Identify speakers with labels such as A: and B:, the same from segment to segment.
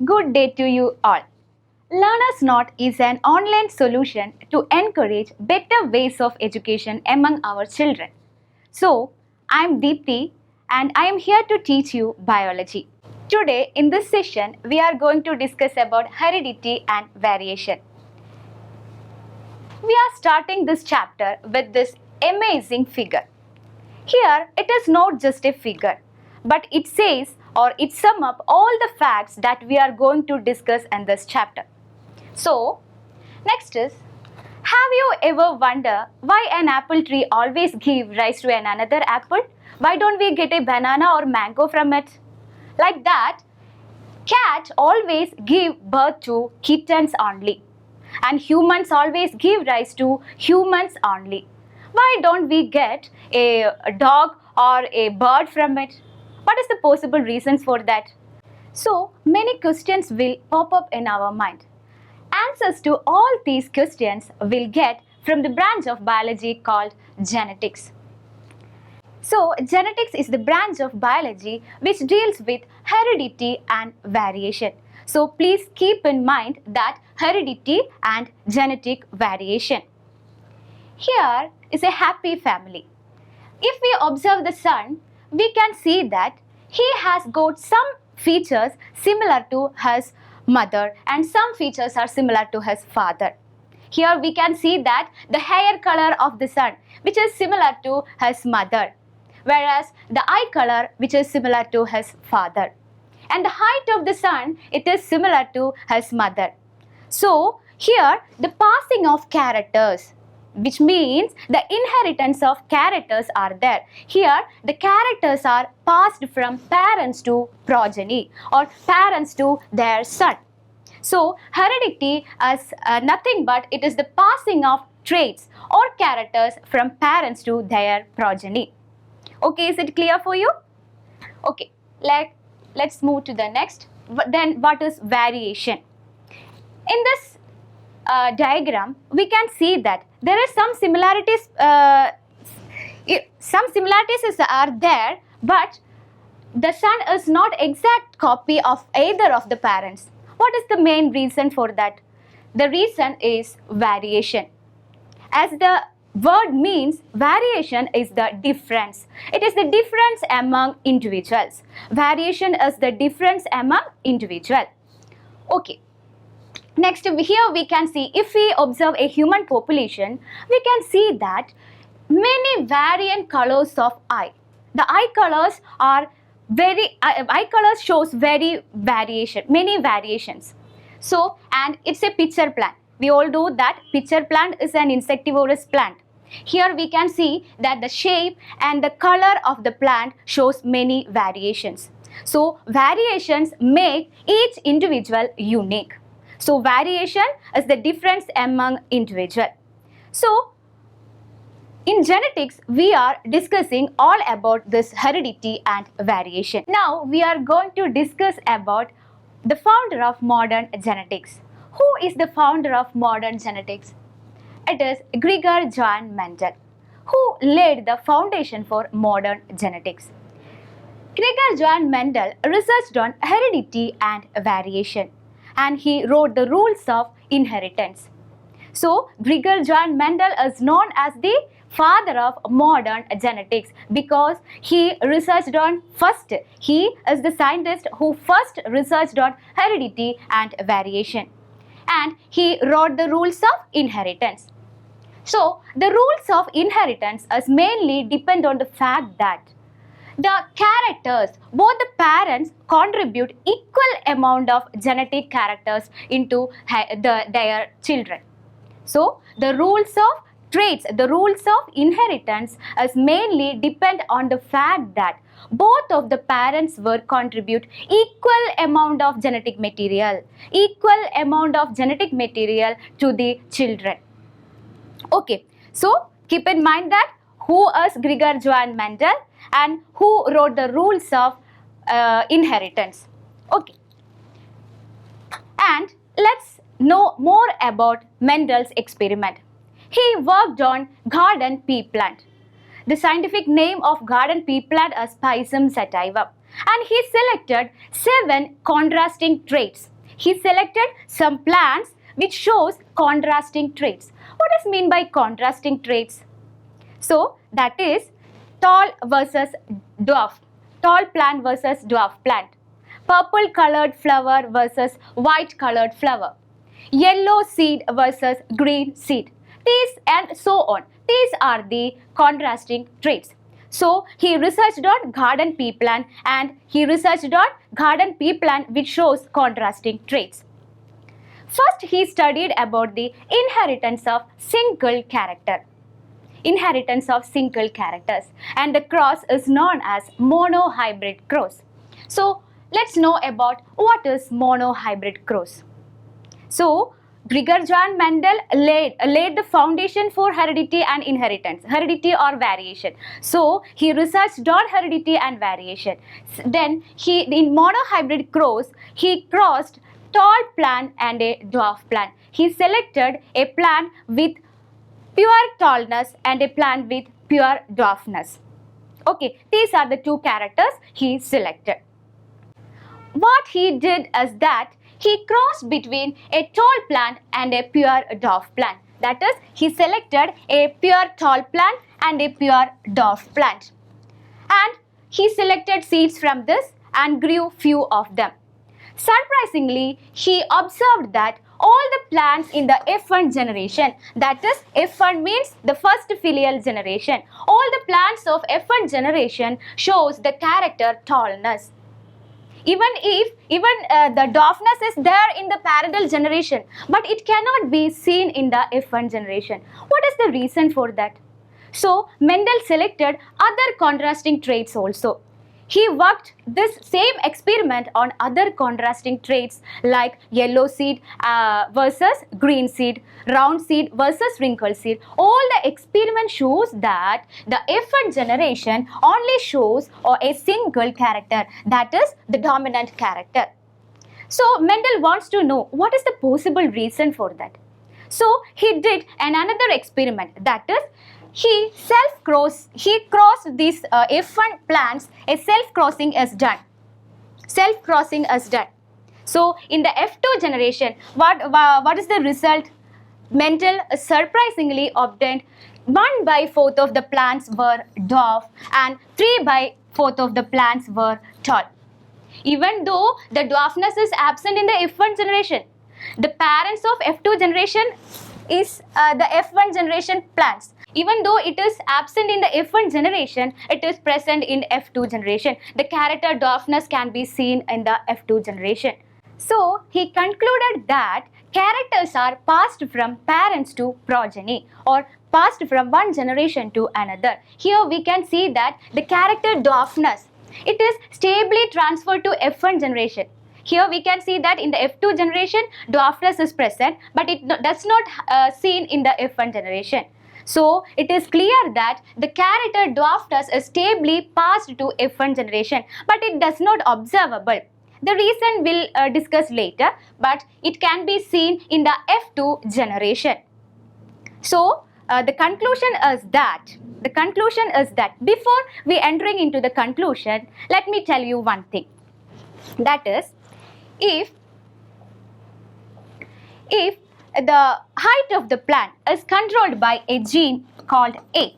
A: Good day to you all. Learner's Note is an online solution to encourage better ways of education among our children. So, I am Deepthi and I am here to teach you biology. Today in this session, we are going to discuss about heredity and variation. We are starting this chapter with this amazing figure. Here, it is not just a figure, but it says or it sums up all the facts that we are going to discuss in this chapter. So, next is, have you ever wondered why an apple tree always gives rise to another apple? Why don't we get a banana or mango from it? Like that, cats always give birth to kittens only, and humans always give rise to humans only. Why don't we get a dog or a bird from it? What is the possible reasons for that? So, many questions will pop up in our mind. Answers to all these questions we'll get from the branch of biology called genetics. So, genetics is the branch of biology which deals with heredity and variation. So, please keep in mind that heredity and genetic variation. Here is a happy family. If we observe the son, we can see that he has got some features similar to his mother and some features are similar to his father. Here we can see that the hair color of the son which is similar to his mother, whereas the eye color which is similar to his father. And the height of the son, it is similar to his mother. So here the passing of characters, which means the inheritance of characters are there. Here the characters are passed from parents to progeny or parents to their son. So heredity is nothing but it is the passing of traits or characters from parents to their progeny. Okay, is it clear for you? Okay, let's move to the next. Then what is variation? In this diagram, we can see that there is some similarities. Some similarities are there, but the son is not exact copy of either of the parents. What is the main reason for that? The reason is variation. As the word means, variation is the difference. It is the difference among individuals. Variation is the difference among individuals. Okay. Next, here we can see, if we observe a human population, we can see that many variant colors of eye. The eye colors are eye colors shows many variations. So, and it's a pitcher plant. We all know that pitcher plant is an insectivorous plant. Here we can see that the shape and the color of the plant shows many variations. So, variations make each individual unique. So, variation is the difference among individuals. So, in genetics, we are discussing all about this heredity and variation. Now, we are going to discuss about the founder of modern genetics. Who is the founder of modern genetics? It is Gregor Johann Mendel, who laid the foundation for modern genetics. Gregor Johann Mendel researched on heredity and variation, and he wrote the rules of inheritance. So, Gregor Johann Mendel is known as the father of modern genetics because he researched on he is the scientist who first researched on heredity and variation, and he wrote the rules of inheritance. So, the rules of inheritance is mainly depend on the fact that the characters, both the parents contribute equal amount of genetic characters into their children. So, the rules of traits, the rules of inheritance is mainly depend on the fact that both of the parents will contribute equal amount of genetic material to the children. Okay, so keep in mind that who is Gregor Johann Mendel and who wrote the rules of inheritance. Okay, and let's know more about Mendel's experiment. He worked on garden pea plant. The scientific name of garden pea plant is Pisum sativa. and he selected 7 contrasting traits. He selected some plants which shows contrasting traits. What is mean by contrasting traits? So that is tall versus dwarf, tall plant versus dwarf plant, purple colored flower versus white colored flower, yellow seed versus green seed. These and so on. These are the contrasting traits. So he researched on garden pea plant and he researched on garden pea plant which shows contrasting traits. First he studied about the inheritance of single character. Inheritance of single characters, and the cross is known as monohybrid cross. So let's know about what is monohybrid cross. So Gregor Johann Mendel laid the foundation for heredity and inheritance, heredity or variation. So he researched on heredity and variation. Then in monohybrid cross, he crossed tall plant and a dwarf plant. He selected a plant with pure tallness and a plant with pure dwarfness. Okay, these are the 2 characters he selected. What he did is that he crossed between a tall plant and a pure dwarf plant. That is, he selected a pure tall plant and a pure dwarf plant. And he selected seeds from this and grew few of them. Surprisingly, he observed that all the plants in the F1 generation, that is F1 means the first filial generation, all the plants of F1 generation shows the character tallness. Even if the dwarfness is there in the parallel generation, but it cannot be seen in the F1 generation. What is the reason for that? So Mendel selected other contrasting traits also. He worked this same experiment on other contrasting traits like yellow seed versus green seed, round seed versus wrinkled seed. All the experiment shows that the F1 generation only shows a single character, that is the dominant character. So Mendel wants to know what is the possible reason for that. So he did another experiment, that is he crossed these F1 plants. A self-crossing is done. Self-crossing is done. So in the F2 generation, what is the result? Mendel surprisingly obtained 1/4 of the plants were dwarf and 3/4 of the plants were tall. Even though the dwarfness is absent in the F1 generation, the parents of F2 generation is the F1 generation plants. Even though it is absent in the F1 generation, it is present in F2 generation. The character dwarfness can be seen in the F2 generation. So he concluded that characters are passed from parents to progeny or passed from one generation to another. Here we can see that the character dwarfness, it is stably transferred to F1 generation. Here we can see that in the F2 generation, dwarfness is present, but it does not seen in the F1 generation. So it is clear that the character dwarfness is stably passed to F1 generation, but it does not observable. The reason we'll discuss later, but it can be seen in the F2 generation. So the conclusion is that before we entering into the conclusion, let me tell you one thing. That is, if the height of the plant is controlled by a gene called A.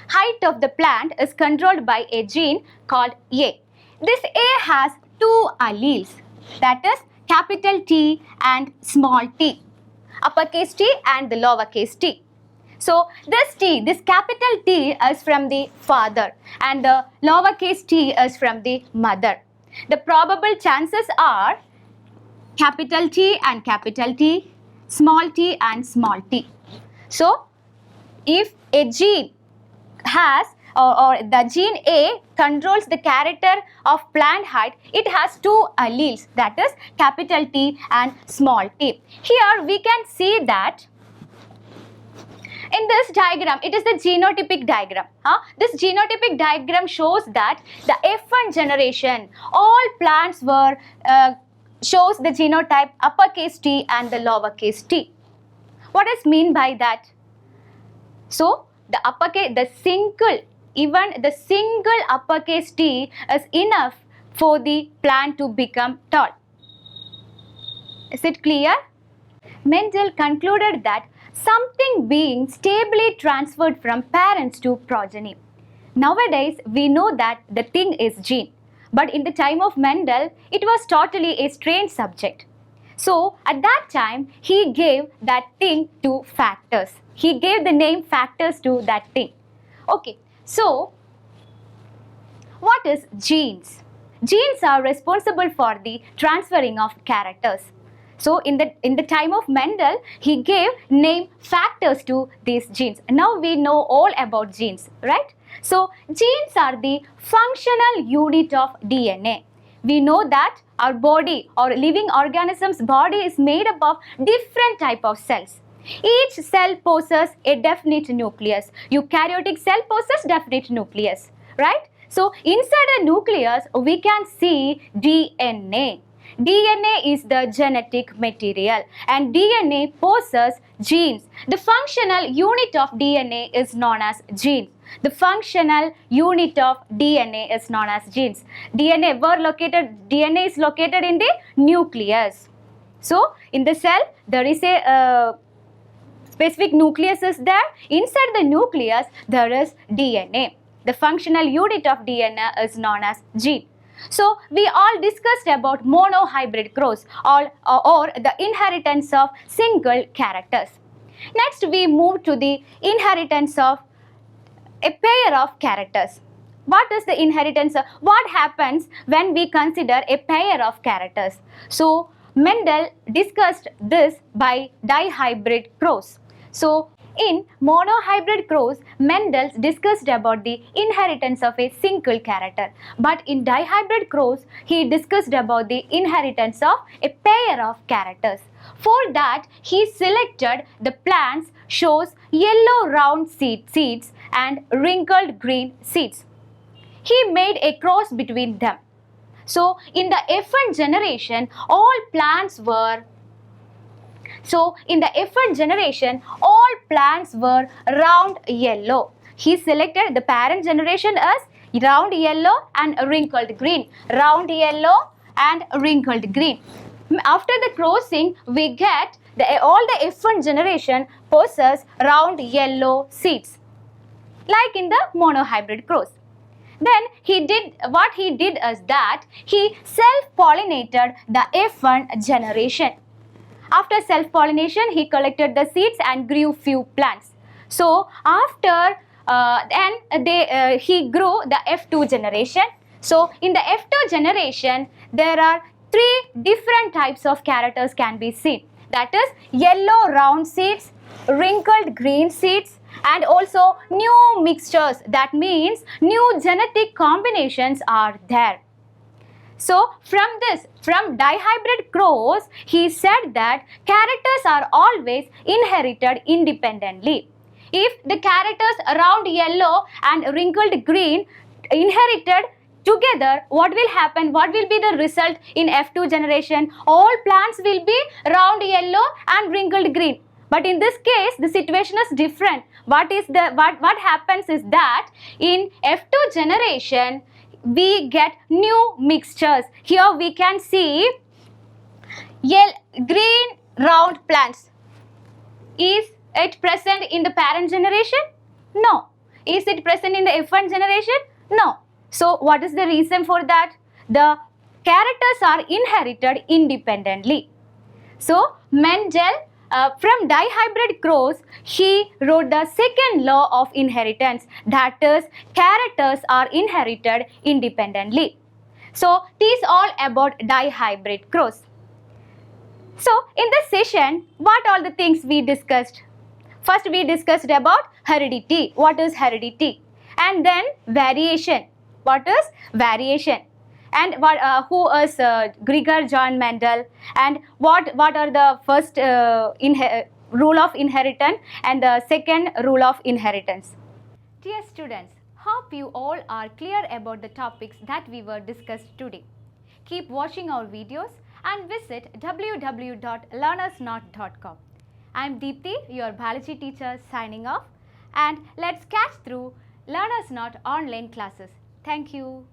A: Height of the plant is controlled by a gene called A. This A has 2 alleles, that is capital T and small t, uppercase T and the lowercase t. So this capital T is from the father and the lowercase t is from the mother. The probable chances are capital T and capital T, small t and small t. So if a gene has or the gene A controls the character of plant height, it has 2 alleles, that is capital T and small t. Here we can see that in this diagram, it is the genotypic diagram. This genotypic diagram shows that the F1 generation, all plants were shows the genotype uppercase T and the lowercase t. What is mean by that? So the single uppercase T is enough for the plant to become tall. Is it clear? Mendel concluded that something being stably transferred from parents to progeny. Nowadays, we know that the thing is gene, but in the time of Mendel, it was totally a strange subject. So, at that time, he gave that thing to factors. He gave the name factors to that thing. Okay, so what is genes? Genes are responsible for the transferring of characters. So in the time of Mendel, he gave name factors to these genes. Now we know all about genes, right? So genes are the functional unit of DNA. We know that our body or living organism's body is made up of different type of cells. Each cell possesses a definite nucleus. Eukaryotic cell possesses definite nucleus, right? So inside the nucleus, we can see DNA. DNA is the genetic material and DNA possesses genes. The functional unit of DNA is known as genes. The functional unit of DNA is known as genes. DNA is located in the nucleus. So in the cell, there is a specific nucleus is there. Inside the nucleus, there is DNA. The functional unit of DNA is known as gene. So we all discussed about monohybrid cross or the inheritance of single characters. Next we move to the inheritance of a pair of characters. What is the inheritance of, what happens when we consider a pair of characters? So Mendel discussed this by dihybrid cross. So in monohybrid cross, Mendel discussed about the inheritance of a single character. But in dihybrid cross, he discussed about the inheritance of a pair of characters. For that, he selected the plants shows yellow round seeds and wrinkled green seeds. He made a cross between them. So in the F1 generation, all plants were round yellow. He selected the parent generation as round yellow and wrinkled green. Round yellow and wrinkled green. After the crossing, we get all the F1 generation possess round yellow seeds, like in the monohybrid cross. Then what he did is that he self-pollinated the F1 generation. After self-pollination, he collected the seeds and grew few plants. So after he grew the F2 generation. So in the F2 generation, there are 3 different types of characters can be seen. That is yellow round seeds, wrinkled green seeds, and also new mixtures. That means new genetic combinations are there. So from dihybrid cross, he said that characters are always inherited independently. If the characters round yellow and wrinkled green inherited together, what will happen? What will be the result in F2 generation? All plants will be round yellow and wrinkled green. But in this case, the situation is different. What happens is that in F2 generation, we get new mixtures. Here we can see green round plants. Is it present in the parent generation? No. Is it present in the F1 generation? No. So what is the reason for that? The characters are inherited independently. So Mendel, from dihybrid cross, he wrote the second law of inheritance, that is characters are inherited independently. So this is all about dihybrid cross. So in this session, what all the things we discussed? First we discussed about heredity. What is heredity? And then variation. What is variation? And who is Gregor Johann Mendel, and what are the first rule of inheritance and the second rule of inheritance. Dear students, hope you all are clear about the topics that we were discussed today. Keep watching our videos and visit www.learnersnot.com. I am Deepthi, your biology teacher, signing off, and let's catch through Learners Not online classes. Thank you.